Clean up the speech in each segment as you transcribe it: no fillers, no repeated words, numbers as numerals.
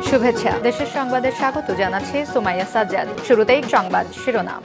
শুভেচ্ছা। দেশের সংবাদে স্বাগত জানাচ্ছি সুমাইয়া সাজ্জাদ। শুরুতেই সংবাদ শিরোনাম।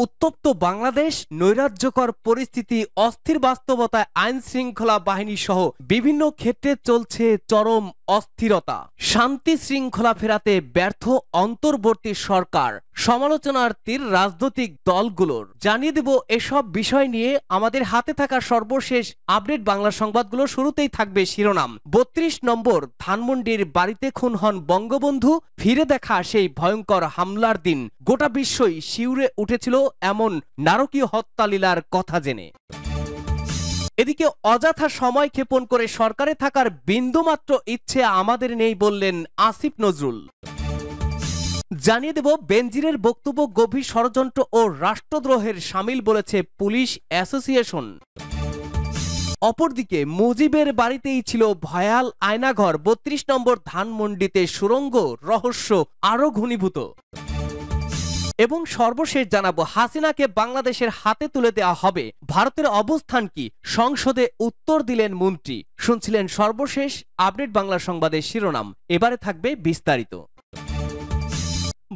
উত্তপ্ত বাংলাদেশ, নৈরাজ্যকর পরিস্থিতি, অস্থির বাস্তবতায় আইন শৃঙ্খলা বাহিনী সহ বিভিন্ন ক্ষেত্রে চলছে চরম অস্থিরতা। শান্তি শৃঙ্খলা ফেরাতে ব্যর্থ অন্তর্বর্তী সরকার, সমালোচনার তীর রাজনৈতিক দলগুলোর। জানিয়ে দেব এসব বিষয় নিয়ে আমাদের হাতে থাকা সর্বশেষ আপডেট বাংলা সংবাদগুলো। শুরুতেই থাকবে শিরোনাম। ৩২ নম্বর ধানমন্ডির বাড়িতে খুন হন বঙ্গবন্ধু, ফিরে দেখা সেই ভয়ঙ্কর হামলার দিন। গোটা বিশ্বই শিউরে উঠেছিল এমন নারকীয় হত্যালীলার কথা জেনে। এদিকে অযথা সময় ক্ষেপণ করে সরকারে থাকার বিন্দুমাত্র ইচ্ছে আমাদের নেই বললেন আসিফ নজরুল। জানিয়ে দেব বেনজিরের বক্তব্য গভীর ষড়যন্ত্র ও রাষ্ট্রদ্রোহের শামিল বলেছে পুলিশ অ্যাসোসিয়েশন। অপরদিকে মুজিবের বাড়িতেই ছিল ভয়াল আয়নাঘর, ৩২ নম্বর ধানমন্ডিতে সুড়ঙ্গ রহস্য আরো ঘনীভূত। এবং সর্বশেষ জানাবো হাসিনাকে বাংলাদেশের হাতে তুলে দেওয়া হবে, ভারতের অবস্থান কি, সংসদে উত্তর দিলেন মন্ত্রী। শুনছিলেন সর্বশেষ আপডেট বাংলা সংবাদের শিরোনাম। এবারে থাকবে বিস্তারিত।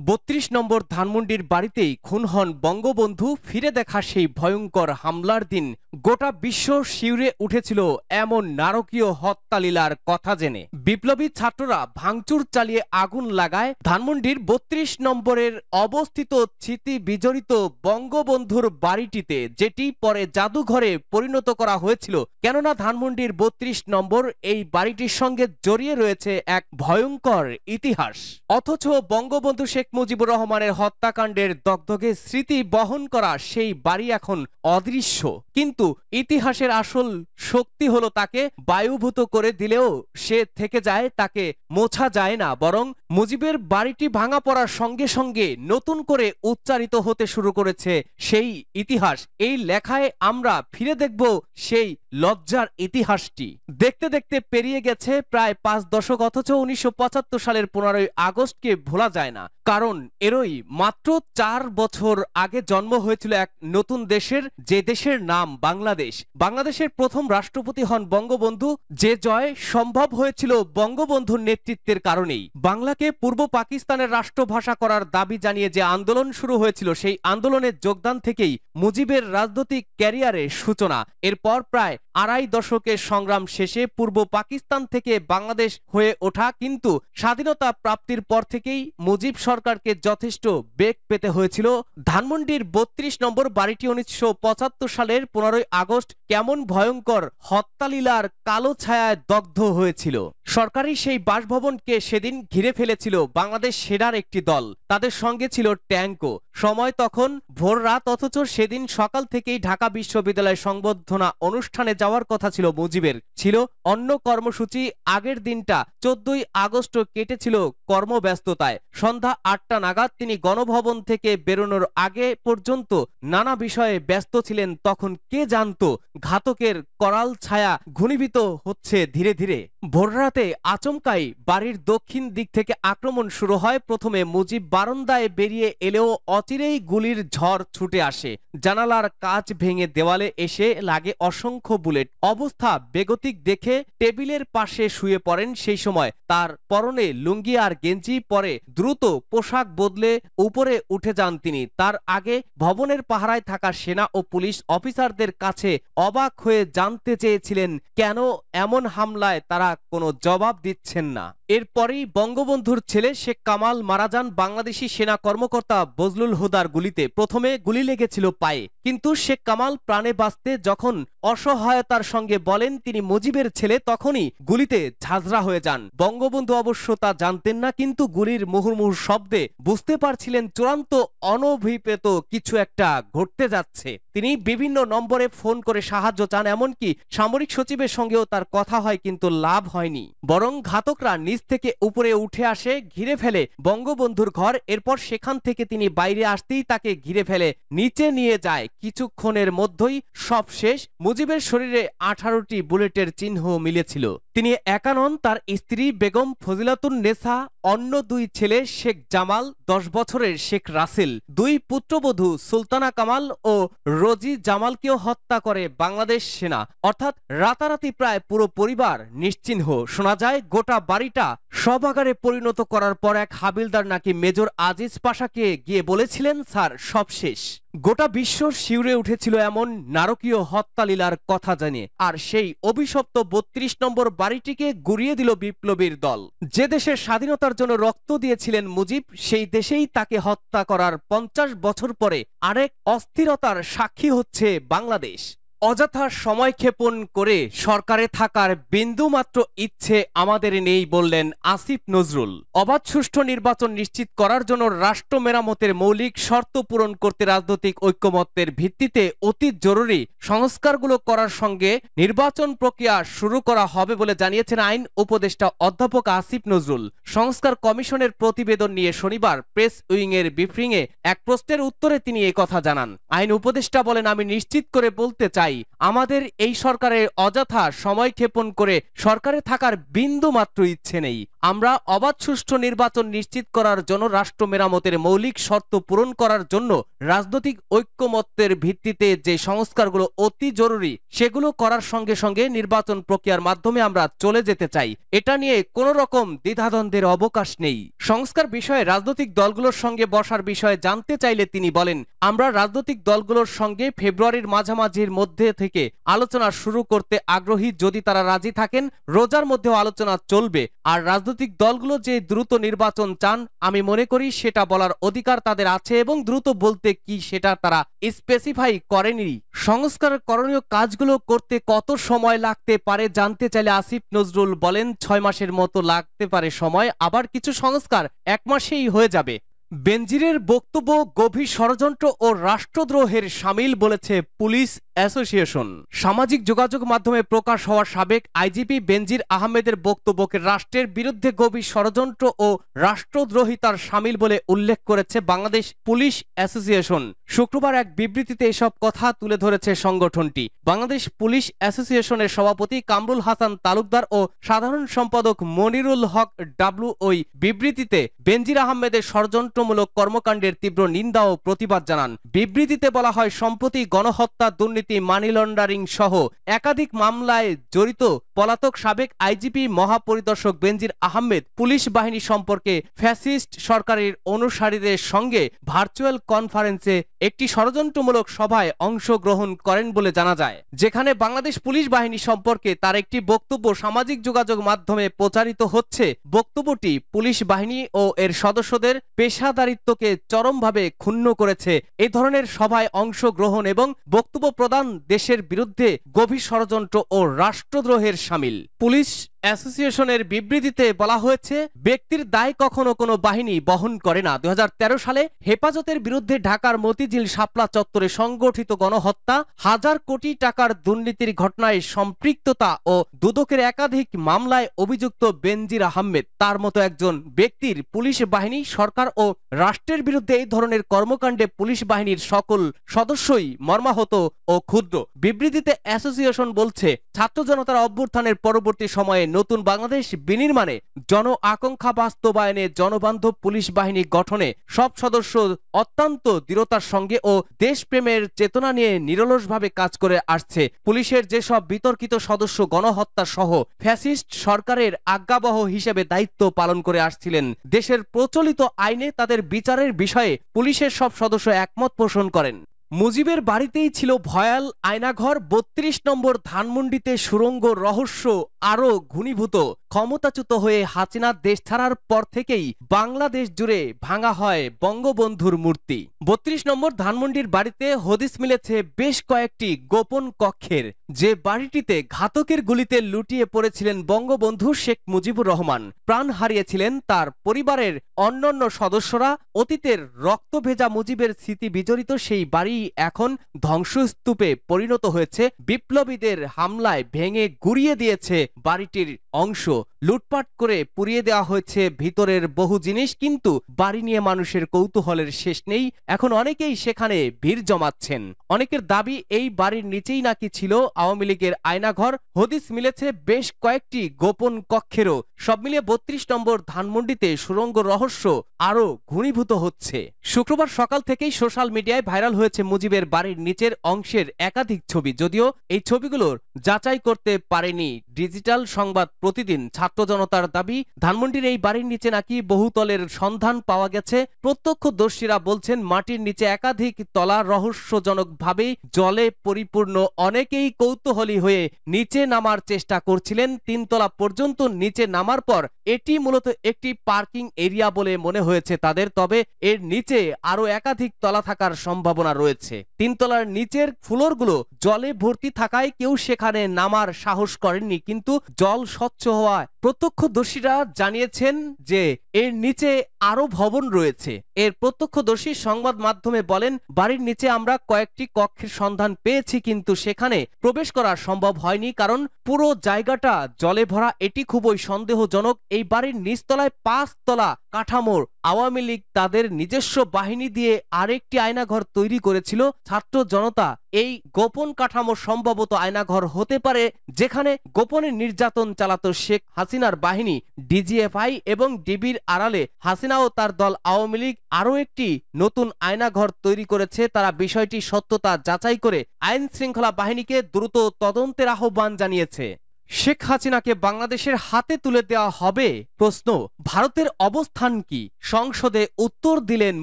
৩২ নম্বর ধানমন্ডির বাড়িতেই খুন হন বঙ্গবন্ধু, ফিরে দেখা সেই ভয়ঙ্কর হামলার দিন। গোটা বিশ্ব শিউরে উঠেছিল এমন নারকীয় হত্যালীলার কথা জেনে। বিপ্লবী ছাত্ররা ভাঙচুর চালিয়ে আগুন লাগায় ধানমন্ডির ৩২ নম্বরের অবস্থিত স্মৃতি বিজড়িত বঙ্গবন্ধুর বাড়িটিতে, যেটি পরে জাদুঘরে পরিণত করা হয়েছিল। কেননা ধানমন্ডির ৩২ নম্বর এই বাড়িটির সঙ্গে জড়িয়ে রয়েছে এক ভয়ঙ্কর ইতিহাস। অথচ বঙ্গবন্ধু শেখ মুজিবুর রহমানের হত্যাকাণ্ডের দগদগে স্মৃতি বহন করা সেই বাড়ি এখন অদৃশ্য। কিন্তু ইতিহাসের আসল শক্তি হলো তাকে বায়ুভূত করে দিলেও সে থেকে যায়, তাকে মোছা যায় না। বরং মুজিবের বাড়িটি ভাঙা পড়ার সঙ্গে সঙ্গে নতুন করে উচ্চারিত হতে শুরু করেছে সেই ইতিহাস। এই লেখায় আমরা ফিরে দেখব সেই লজ্জার ইতিহাসটি। দেখতে দেখতে পেরিয়ে গেছে প্রায় ৫ দশক, অথচ ১৯৭৫ সালের ১৫ই আগস্টকে ভোলা যায় না। কারণ এরই মাত্র ৪ বছর আগে জন্ম হয়েছিল এক নতুন দেশের, যে দেশের নাম বাংলাদেশ। বাংলাদেশের প্রথম রাষ্ট্রপতি হন বঙ্গবন্ধু। যে জয় সম্ভব হয়েছিল বঙ্গবন্ধুর নেতৃত্বের কারণেই। বাংলাকে পূর্ব পাকিস্তানের রাষ্ট্রভাষা করার দাবি জানিয়ে যে আন্দোলন শুরু হয়েছিল, সেই আন্দোলনের যোগদান থেকেই মুজিবের রাজনৈতিক ক্যারিয়ারের সূচনা। এরপর প্রায় আড়াই দশকের সংগ্রাম শেষে পূর্ব পাকিস্তান থেকে বাংলাদেশ হয়ে ওঠা, কিন্তু স্বাধীনতা প্রাপ্তির পর থেকেই মুজিব সরকারকে যথেষ্ট বেগ পেতে হয়েছিল। ধানমন্ডির ৩২ নম্বর বাড়িটি ১৯৭৫ সালের ১৫ই আগস্ট কেমন ভয়ঙ্কর হত্যালীলার কালো ছায়ায় দগ্ধ হয়েছিল। সরকারি সেই বাসভবনকে সেদিন ঘিরে ফেলেছিল বাংলাদেশ সেনার একটি দল। তাদের সঙ্গে ছিল ট্যাঙ্কও। সময় তখন ভোর রাত, অথচ সেদিন সকাল থেকেই ঢাকা বিশ্ববিদ্যালয় সংবর্ধনা অনুষ্ঠানে যাওয়ার কথা ছিল মুজিবের। ছিল অন্য কর্মসূচি। আগের দিনটা ১৪ই আগস্ট কেটেছিল কর্মব্যস্ততায়। সন্ধ্যা ৮টা নাগাদ তিনি গণভবন থেকে বেরোনোর আগে পর্যন্ত নানা বিষয়ে ব্যস্ত ছিলেন। তখন কে জানতো ঘাতকের করাল ছায়া ঘনীভূত হচ্ছে ধীরে ধীরে। ভোররাতে আচমকাই বাড়ির দক্ষিণ দিক থেকে আক্রমণ শুরু হয়। প্রথমে মুজিব বারান্দায় বেরিয়ে এলেও অচিরেই গুলির ঝড় ছুটে আসে। জানালার কাঁচ ভেঙে দেওয়ালে এসে লাগে অসংখ্য বুলেট। অবস্থা বেগতিক দেখে টেবিলের পাশে শুয়ে পড়েন। সেই সময় তার পরনে লুঙ্গি আর গেঞ্জি, পরে দ্রুত পোশাক বদলে উপরে উঠে যান তিনি। তার আগে ভবনের পাহারায় থাকা সেনা ও পুলিশ অফিসারদের কাছে অবাক হয়ে জানতে চেয়েছিলেন কেন এমন হামলায় তারা কোনো জবাব দিচ্ছেন না। এরপরই বঙ্গবন্ধুর ছেলে শেখ কামাল মারা যান বাংলাদেশি সেনা কর্মকর্তা বজলুল হুদার গুলিতে। প্রথমে গুলি লেগেছিল পায়ে, কিন্তু শেখ কামাল প্রাণে বাঁচতে যখন অসহায়তার সঙ্গে বলেন তিনি মুজিবের ছেলে, তখনই গুলিতে ঝাঁঝরা হয়ে যান। বঙ্গবন্ধু অবশ্য তা জানতেন না, কিন্তু গুলির মুহুর্মুহু শব্দে বুঝতে পারছিলেন চূড়ান্ত অনভিপ্রেত কিছু একটা ঘটতে যাচ্ছে। তিনি বিভিন্ন নম্বরে ফোন করে সাহায্য চান, এমনকি সামরিক সচিবের সঙ্গেও তার কথা হয়, কিন্তু লাভ হয়নি। বরং ঘাতকরা নিচ থেকে উপরে উঠে আসে, ঘিরে ফেলে বঙ্গবন্ধুর ঘর। এরপর সেখান থেকে তিনি বাইরে আসতেই তাকে ঘিরে ফেলে নিচে নিয়ে যায়। কিছুক্ষণের মধ্যেই সব শেষ। মুজিবের শরীরে 18টি বুলেটের চিহ্ন মিলেছিল। তিনি একা নন, তার স্ত্রী বেগম ফজিলাতুন নেসা, অন্য 2 ছেলে শেখ জামাল, 10 বছরের শেখ রাসেল, 2 পুত্রবধূ সুলতানা কামাল ও রোজি জামালকেও হত্যা করে বাংলাদেশ সেনা। অর্থাৎ রাতারাতি প্রায় পুরো পরিবার নিশ্চিহ্ন। শোনা যায় গোটা বাড়িটা শবাগারে পরিণত করার পর এক হাবিলদার নাকি মেজর আজিজ পাশাকে গিয়ে বলেছিলেন, স্যার সব শেষ। গোটা বিশ্ব শিউরে উঠেছিল এমন নারকীয় হত্যালীলার কথা জানিয়ে। আর সেই অভিশপ্ত 32 নম্বর বাড়িটিকে গুড়িয়ে দিল বিপ্লবীর দল। যে দেশের স্বাধীনতার জন্য রক্ত দিয়েছিলেন মুজিব, সেই দেশেই তাকে হত্যা করার 50 বছর পরে আরেক অস্থিরতার সাক্ষী হচ্ছে বাংলাদেশ। অযথা সময় ক্ষেপণ করে সরকারে থাকার বিন্দুমাত্র ইচ্ছে আমাদের নেই বললেন আসিফ নজরুল। অবাধ সুষ্ঠু নির্বাচন নিশ্চিত করার জন্য রাষ্ট্র মেরামতের মৌলিক শর্ত পূরণ করতে রাজনৈতিক ঐক্যমত্যের ভিত্তিতে অতি জরুরি সংস্কারগুলো করার সঙ্গে নির্বাচন প্রক্রিয়া শুরু করা হবে বলে জানিয়েছেন আইন উপদেষ্টা অধ্যাপক আসিফ নজরুল। সংস্কার কমিশনের প্রতিবেদন নিয়ে শনিবার প্রেস উইংয়ের ব্রিফিংয়ে এক প্রশ্নের উত্তরে তিনি একথা জানান। আইন উপদেষ্টা বলেন, আমি নিশ্চিত করে বলতে চাই, আমাদের এই সরকারের অযথা সময় ক্ষেপণ করে সরকারে থাকার বিন্দু মাত্র ইচ্ছে নেই। আমরা অবাধ সুষ্ঠু নির্বাচন নিশ্চিত করার জন্য রাষ্ট্র মেরামতের মৌলিক শর্ত পূরণ করার জন্য রাজনৈতিক ঐক্যমত্যের ভিত্তিতে যে সংস্কারগুলো অতি জরুরি সেগুলো করার সঙ্গে সঙ্গে নির্বাচন প্রক্রিয়ার মাধ্যমে আমরা চলে যেতে চাই। এটা নিয়ে কোনো রকম দ্বিধাদ্বন্দ্বের অবকাশ নেই। সংস্কার বিষয়ে রাজনৈতিক দলগুলোর সঙ্গে বসার বিষয়ে জানতে চাইলে তিনি বলেন, আমরা রাজনৈতিক দলগুলোর সঙ্গে ফেব্রুয়ারির মাঝামাঝির মধ্যে থেকে আলোচনা শুরু করতে আগ্রহী। যদি তারা রাজি থাকেন, রোজার মধ্যেও আলোচনা চলবে। আর রাজনৈতিক দলগুলো যে দ্রুত নির্বাচন চান, আমি মনে করি সেটা বলার অধিকার তাদের আছে এবং দ্রুত বলতে কি সেটা তারা স্পেসিফাই করেনি। সংস্কার করণীয় কাজগুলো করতে কত সময় লাগতে পারে জানতে চাইলে আসিফ নজরুল বলেন, 6 মাসের মতো লাগতে পারে সময়, আবার কিছু সংস্কার 1 মাসেই হয়ে যাবে। বেনজিরের বক্তব্য গভীর ষড়যন্ত্র ও রাষ্ট্রদ্রোহের শামিল বলেছে পুলিশ অ্যাসোসিয়েশন। সামাজিক যোগাযোগ মাধ্যমে প্রকাশ হওয়া সাবেক আইজিপি বেনজির আহমেদের বক্তব্যকে রাষ্ট্রের বিরুদ্ধে গভীর ষড়যন্ত্র ও রাষ্ট্রদ্রোহিতার শামিল বলে উল্লেখ করেছে বাংলাদেশ পুলিশ অ্যাসোসিয়েশন। শুক্রবার এক বিবৃতিতে এসব কথা তুলে ধরেছে সংগঠনটি। বাংলাদেশ পুলিশ অ্যাসোসিয়েশনের সভাপতি কামরুল হাসান তালুকদার ও সাধারণ সম্পাদক মনিরুল হক ডাবলু ওই বিবৃতিতে বেনজির আহমেদের ষড়যন্ত্রমূলক কর্মকাণ্ডের তীব্র নিন্দা ও প্রতিবাদ জানান। বিবৃতিতে বলা হয়, সম্প্রতি গণহত্যা, দুর্নীতি, মানি লন্ডারিং সহ একাধিক মামলায় জড়িত পলাতক সাবেক আইজিপি মহাপরিদর্শক বেনজির আহমেদ পুলিশ বাহিনী সম্পর্কে ফ্যাসিস্ট সরকারের অনুসারীদের সঙ্গে ভার্চুয়াল কনফারেন্সে একটি ষড়যন্ত্রমূলক সভায় অংশগ্রহণ করেন বলে জানা যায়, যেখানে বাংলাদেশ পুলিশ বাহিনী সম্পর্কে তার একটি বক্তব্য সামাজিক যোগাযোগ মাধ্যমে প্রচারিত হচ্ছে। বক্তব্যটি পুলিশ বাহিনী ও এর সদস্যদের পেশাদারিত্বকে চরমভাবে ক্ষুণ্ণ করেছে। এই ধরনের সভায় অংশগ্রহণ এবং বক্তব্য প্রদান দেশের বিরুদ্ধে গভীর ষড়যন্ত্র ও রাষ্ট্রদ্রোহের শামিল। পুলিশ অ্যাসোসিয়েশনের বিবৃতিতে বলা হয়েছে, ব্যক্তির দায় কখনো কোনো বাহিনী বহন করে না। 2013 সালে হেফাজতের বিরুদ্ধে ঢাকার মতিঝিল শাপলা চত্বরে সংগঠিত গণহত্যা, 1000 কোটি টাকার দুর্নীতির ঘটনায় সম্পৃক্ততা ও দুদকের একাধিক মামলায় অভিযুক্ত বেনজির আহমেদ তার মতো একজন ব্যক্তির পুলিশ বাহিনী, সরকার ও রাষ্ট্রের বিরুদ্ধে এই ধরনের কর্মকাণ্ডে পুলিশ বাহিনীর সকল সদস্যই মর্মাহত ও ক্ষুদ্র। বিবৃতিতে অ্যাসোসিয়েশন বলছে, ছাত্র জনতার অভ্যুত্থানের পরবর্তী সময়ে নতুন বাংলাদেশ বিনির্মাণে, জন আকাঙ্ক্ষা বাস্তবায়নে, জনবান্ধব পুলিশ বাহিনী গঠনে সব সদস্য অত্যন্ত দৃঢ়তার সঙ্গে ও দেশপ্রেমের চেতনা নিয়ে নিরলসভাবে কাজ করে আসছে। পুলিশের যেসব বিতর্কিত সদস্য গণহত্যা সহ ফ্যাসিস্ট সরকারের আজ্ঞাবহ হিসেবে দায়িত্ব পালন করে আসছিলেন, দেশের প্রচলিত আইনে তাদের বিচারের বিষয়ে পুলিশের সব সদস্য একমত পোষণ করেন। মুজিবের বাড়িতেই ছিল ভয়াল আয়নাঘর। 32 নম্বর ধানমন্ডিতে সুড়ঙ্গ রহস্য আরো ঘনীভূত। ক্ষমতাচ্যুত হয়ে হাসিনা দেশ ছাড়ার পর থেকেই বাংলাদেশ জুড়ে ভাঙা হয় বঙ্গবন্ধুর মূর্তি। 32 নম্বর ধানমন্ডির বাড়িতে হদিস মিলেছে বেশ কয়েকটি গোপন কক্ষের, যে বাড়িটিতে ঘাতকের গুলিতে লুটিয়ে পড়েছিলেন বঙ্গবন্ধু শেখ মুজিবুর রহমান। প্রাণ হারিয়েছিলেন তার পরিবারের অন্যান্য সদস্যরা। অতীতের রক্তভেজা মুজিবের স্মৃতি বিজড়িত সেই বাড়ি এখন ধ্বংসস্তূপে পরিণত হয়েছে। বিপ্লবীদের হামলায় ভেঙে গুড়িয়ে দিয়েছে বাড়িটির অংশ। লুটপাট করে পুড়িয়ে দেওয়া হয়েছে ভিতরের বহু জিনিস, কিন্তু বাড়ি নিয়ে মানুষের কৌতূহলের শেষ নেই। এখন অনেকেই সেখানে ভিড় জমাচ্ছেন। অনেকের দাবি এই বাড়ির নিচেই নাকি ছিল আওয়ামী লীগের আয়নাঘর। হদিস মিলেছে বেশ কয়েকটি গোপন কক্ষেরও। সব মিলিয়ে ৩২ নম্বর ধানমন্ডিতে সুড়ঙ্গ রহস্য আরও ঘনীভূত হচ্ছে। শুক্রবার সকাল থেকেই সোশ্যাল মিডিয়ায় ভাইরাল হয়েছে মুজিবের বাড়ির নিচের অংশের একাধিক ছবি। যদিও এই ছবিগুলোর যাচাই করতে পারেনি ডিজিটাল সংবাদ প্রতিদিন। ছাত্র জনতার দাবি, ধানমন্ডির এই বাড়ির নিচে নাকি বহুতলের সন্ধান পাওয়া গেছে। প্রত্যক্ষদর্শীরা বলছেন মাটির নিচে একাধিক তলা, রহস্যজনকভাবেই জলে পরিপূর্ণ। অনেকেই কৌতূহলী হয়ে নিচে নামার চেষ্টা করছিলেন। ৩ তলা পর্যন্ত নিচে নামার পর এটি মূলত একটি পার্কিং এরিয়া বলে মনে হয়েছে তাদের। তবে এর নিচে আরো একাধিক তলা থাকার সম্ভাবনা রয়েছে। ৩ তলার নিচের ফ্লোরগুলো জলে ভর্তি থাকায় কেউ সেখানে নামার সাহস করেননি, কিন্তু জল স্বচ্ছ হওয়ায় প্রত্যক্ষদর্শীরা জানিয়েছেন যে এর নিচে আরো ভবন রয়েছে। এর প্রত্যক্ষদর্শী সংবাদ মাধ্যমে বলেন, বাড়ির নিচে আমরা কয়েকটি কক্ষের সন্ধান পেয়েছি, কিন্তু সেখানে প্রবেশ করা সম্ভব হয়নি কারণ পুরো জায়গাটা জলে ভরা। এটি খুবই সন্দেহজনক। এই বাড়ির নিচতলায় ৫ তলা কাঠামোর আওয়ামী লীগ তাদের নিজস্ব বাহিনী দিয়ে আরেকটি আয়নাঘর তৈরি করেছিল। ছাত্র জনতা এই গোপন কাঠামো সম্ভবত আয়নাঘর হতে পারে, যেখানে গোপনে নির্যাতন চালাতো শেখ হাসিনার বাহিনী। ডিজিএফআই এবং ডিবির আড়ালে হাসিনা ও তার দল আওয়ামী লীগ আরও একটি নতুন আয়নাঘর তৈরি করেছে। তারা বিষয়টি সত্যতা যাচাই করে আইন শৃঙ্খলা বাহিনীকে দ্রুত তদন্তের আহ্বান জানিয়েছে। শেখ হাসিনাকে বাংলাদেশের হাতে তুলে দেওয়া হবে? প্রশ্ন, ভারতের অবস্থান কি? সংসদে উত্তর দিলেন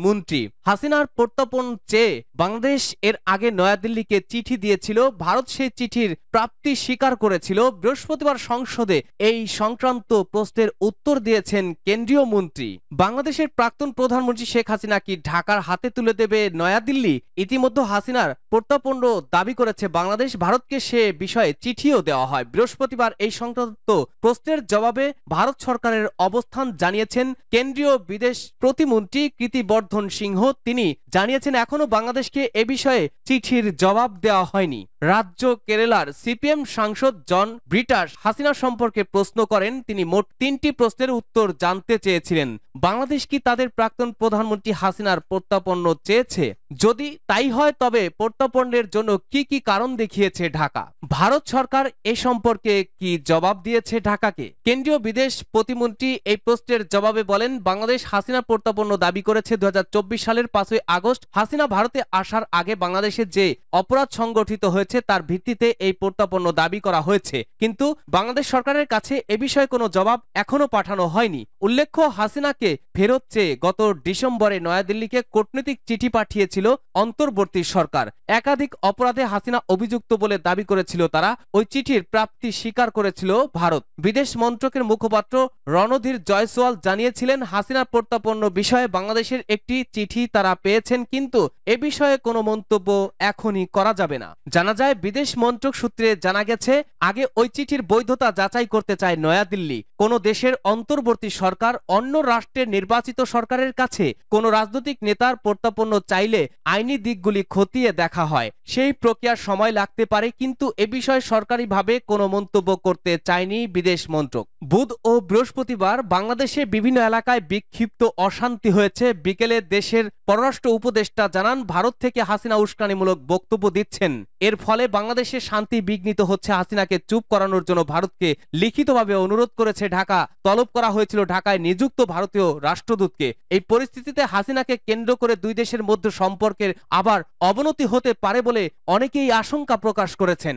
মন্ত্রী। হাসিনার প্রত্যর্পণ চেয়ে বাংলাদেশ এর আগে নয়াদিল্লিকে চিঠি দিয়েছিল। ভারত সেই চিঠির প্রাপ্তি স্বীকার করেছিল। বৃহস্পতিবার সংসদে এই সংক্রান্ত প্রশ্নের উত্তর দিয়েছেন কেন্দ্রীয় মন্ত্রী। বাংলাদেশের প্রাক্তন প্রধানমন্ত্রী শেখ হাসিনা কি ঢাকার হাতে তুলে দেবে নয়াদিল্লি? ইতিমধ্যে হাসিনার প্রত্যর্পণ দাবি করেছে বাংলাদেশ। ভারতকে সে বিষয়ে চিঠিও দেওয়া হয়। বৃহস্পতিবার এই সংক্রান্ত প্রশ্নের জবাবে ভারত সরকারের অবস্থান জানিয়েছেন কেন্দ্রীয় বিদেশ প্রতিমন্ত্রী কীর্তিবর্ধন সিংহ। তিনি জানিয়েছেন এখনো বাংলাদেশকে এ বিষয়ে চিঠির জবাব দেওয়া হয়নি। রাজ্য কেরালার সিপিএম সাংসদ জন ব্রিটাস হাসিনা সম্পর্কে প্রশ্ন করেন। তিনি মোট ৩টি প্রশ্নের উত্তর জানতে চেয়েছিলেন। বাংলাদেশ কি তাদের প্রাক্তন প্রধানমন্ত্রী হাসিনার প্রত্যর্পণ চেয়েছে? যদি তাই হয় তবে প্রত্যর্পণের জন্য কি কি কারণ দেখিয়েছে ঢাকা? ভারত সরকার এ সম্পর্কে কি জবাব দিয়েছে ঢাকাকে? কেন্দ্রীয় বিদেশ প্রতিমন্ত্রী এই প্রশ্নের জবাবে বলেন, বাংলাদেশ হাসিনা প্রত্যর্পণ দাবি করেছে ২০২৪ সালের ৫ই আগস্ট। হাসিনা ভারতে আসার আগে বাংলাদেশে যে অপরাধ সংগঠিত হয়েছে তার ভিত্তিতে এই প্রত্যর্পণ দাবি করা হয়েছে, কিন্তু বাংলাদেশ সরকারের কাছে এ বিষয়ে কোনো জবাব এখনো পাঠানো হয়নি। উল্লেখ্য, হাসিনাকে ফেরত চেয়ে গত ডিসেম্বরে নয়াদিল্লিকে কূটনৈতিক চিঠি পাঠিয়েছিল অন্তর্বর্তী সরকার। একাধিক অপরাধে হাসিনা অভিযুক্ত বলে দাবি করেছিল তারা। ওই চিঠির প্রাপ্তি স্বীকার করেছিল ভারত। বিদেশ মন্ত্রকের মুখপাত্র রণধীর জয়সওয়াল জানিয়েছিলেন, হাসিনা প্রত্যর্পণ বিষয়ে বাংলাদেশের একটি চিঠি তারা পেয়েছেন, কিন্তু এ বিষয়ে কোনো মন্তব্য এখনই করা যাবে না। জানা যায়, বিদেশ মন্ত্রক সূত্রে জানা গেছে আগে ওই চিঠির বৈধতা যাচাই করতে চায় নয়াদিল্লি। কোন দেশের অন্তর্বর্তী সরকার অন্য রাষ্ট্রের নির্বাচিত সরকারের কাছে কোন রাজনৈতিক নেতার প্রত্যর্পণ চাইলে আইনি দিকগুলি খতিয়ে দেখা হয়। সেই প্রক্রিয়ার সময় লাগতে পারে, কিন্তু এ বিষয়ে সরকারিভাবে কোনো মন্তব্য করতে চায়নি বিদেশ মন্ত্রক। বুধ ও বৃহস্পতিবার বাংলাদেশে বিভিন্ন এলাকায় বিক্ষিপ্ত অশান্তি হয়েছে। বিকেলে দেশের পররাষ্ট্র উপদেষ্টা জানান, ভারত থেকে হাসিনা উস্কানিমূলক বক্তব্য দিচ্ছেন। এর ফলে বাংলাদেশের শান্তি বিঘ্নিত হচ্ছে। হাসিনাকে চুপ করানোর জন্য ভারতকে লিখিতভাবে অনুরোধ করেছে ঢাকা। তলব করা হয়েছিল ঢাকায় নিযুক্ত ভারতীয় রাষ্ট্রদূতকে। এই পরিস্থিতিতে হাসিনাকে কেন্দ্র করে দুই দেশের মধ্যে সম্পর্কের আবার অবনতি হতে পারে বলে অনেকেই আশঙ্কা প্রকাশ করেছেন।